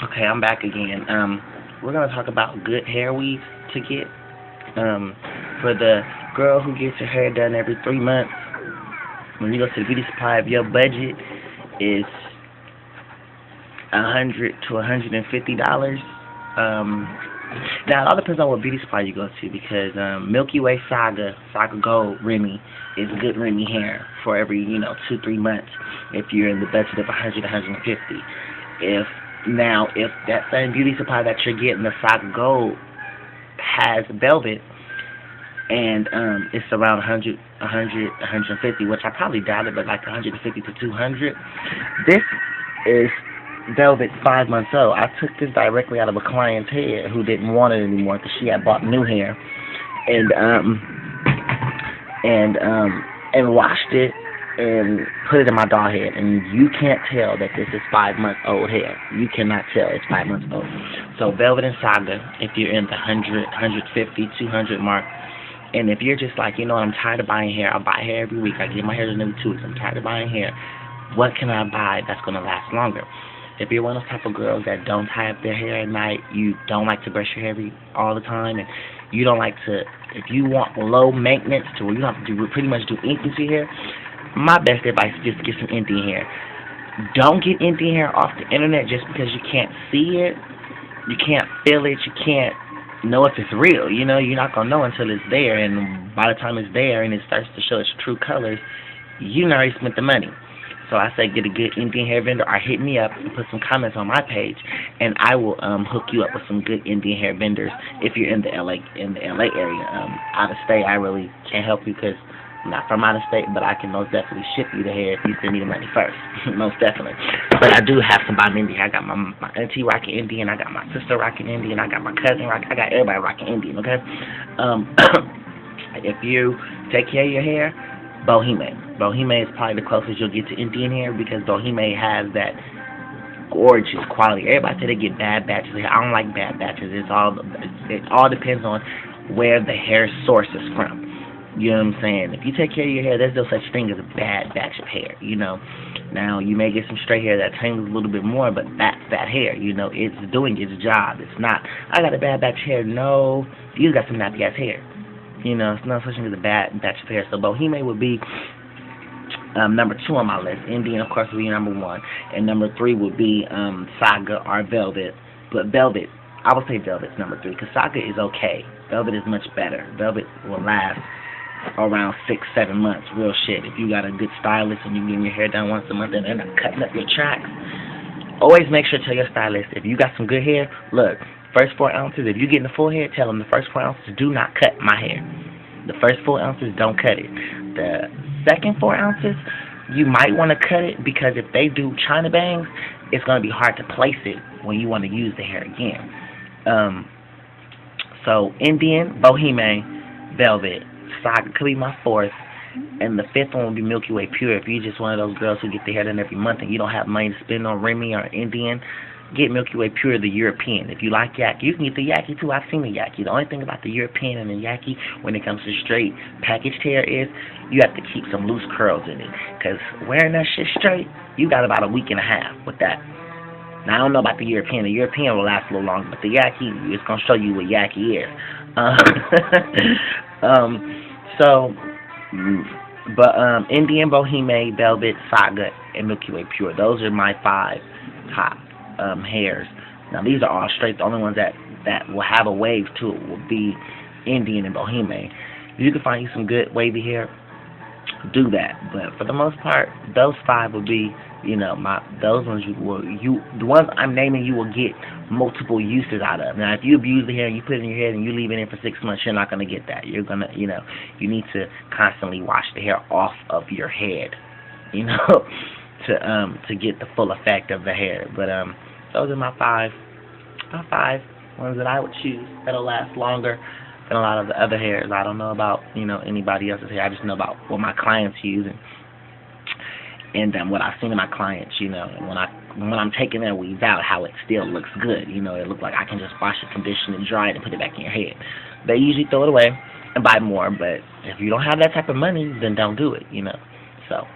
Okay, I'm back again. We're gonna talk about good hair weave to get. For the girl who gets her hair done every 3 months, when you go to the beauty supply, if your budget is $100 to $150, now it all depends on what beauty supply you go to because Milky Way Saga Gold Remy is good Remy hair for every 2 3 months if you're in the budget of 100 to 150. If that same beauty supply that you're getting, the Saga Gold, has velvet and it's around 150, which I probably doubt it, but like 150 to 200. This is velvet 5 months old. I took this directly out of a client's head who didn't want it anymore because she had bought new hair and washed it and put it in my doll head, and you can't tell that this is 5 months old hair. You cannot tell it's 5 months old. So Velvet and Saga, if you're in the 100, 150, 200 mark, and if you're just like, I'm tired of buying hair, I buy hair every week, I get my hair done every 2 weeks, I'm tired of buying hair, what can I buy that's going to last longer? If you're one of those type of girls that don't tie up their hair at night, you don't like to brush your hair all the time, and you don't like to, if you want low maintenance to where you don't have to pretty much do anything to your hair, my best advice is just get some Indian hair. Don't get Indian hair off the internet just because you can't see it, you can't feel it, you can't know if it's real. You're not going to know until it's there, and by the time it's there and it starts to show its true colors, you already spent the money. So I say get a good Indian hair vendor, or hit me up and put some comments on my page, and I will hook you up with some good Indian hair vendors if you're in the LA area. Out of state, I really can't help you because I'm not from out of state, but I can most definitely ship you the hair if you send me the money first. Most definitely. But I do have some by Indian. I got my auntie rocking Indian, I got my sister rocking Indian, I got my cousin rocking, I got everybody rocking Indian, okay? If you take care of your hair, Boheme. Boheme is probably the closest you'll get to Indian hair because Boheme has that gorgeous quality. Everybody say they get bad batches of hair. I don't like bad batches. It all depends on where the hair source is from. You know what I'm saying? If you take care of your hair, there's no such thing as a bad batch of hair, Now, you may get some straight hair that tangles a little bit more, but that's that hair, It's doing its job. It's not, I got a bad batch of hair. No, you got some nappy-ass hair. It's no such thing as a bad batch of hair. So Boheme would be number 2 on my list. Indian, of course, would be number 1. And number 3 would be Saga or Velvet. But Velvet, I would say Velvet's number 3 because Saga is okay. Velvet is much better. Velvet will last around 6-7 months, real shit. If you got a good stylist and you get your hair done once a month and they're not cutting up your tracks, always make sure to tell your stylist, if you got some good hair, look, first 4 ounces, if you're getting the full hair, tell them the first 4 ounces do not cut my hair. The first 4 ounces, don't cut it. The second 4 ounces, you might want to cut it because if they do China bangs, it's going to be hard to place it when you want to use the hair again. So Indian, Boheme, Velvet, Saga could be my 4th, and the 5th one would be Milky Way Pure. If you're just one of those girls who get their hair done every month and you don't have money to spend on Remy or Indian, get Milky Way Pure, the European. If you like Yaki, you can get the Yaki too. I've seen the Yaki. The only thing about the European and the Yaki when it comes to straight packaged hair is you have to keep some loose curls in it, because wearing that shit straight, you got about a week and a half with that. Now, I don't know about the European. The European will last a little longer, but the Yaki, it's going to show you what Yaki is. Indian, Boheme, Velvet, Saga, and Milky Way Pure. Those are my 5 top hairs. Now, these are all straight. The only ones that will have a wave to it will be Indian and Boheme. If you can find you some good wavy hair, do that. But for the most part, those 5 will be, those ones the ones I'm naming, you will get multiple uses out of. Now, if you abuse the hair and you put it in your head and you leave it in for 6 months, you're not going to get that. You're going to, you need to constantly wash the hair off of your head, to get the full effect of the hair. But those are my 5 ones that I would choose that'll last longer than a lot of the other hairs. I don't know about anybody else's hair. I just know about what my clients use and what I've seen in my clients. And when I'm taking their weaves out, how it still looks good. It looks like I can just wash it, condition it, dry it, and put it back in your head. They usually throw it away and buy more. But if you don't have that type of money, then don't do it. So.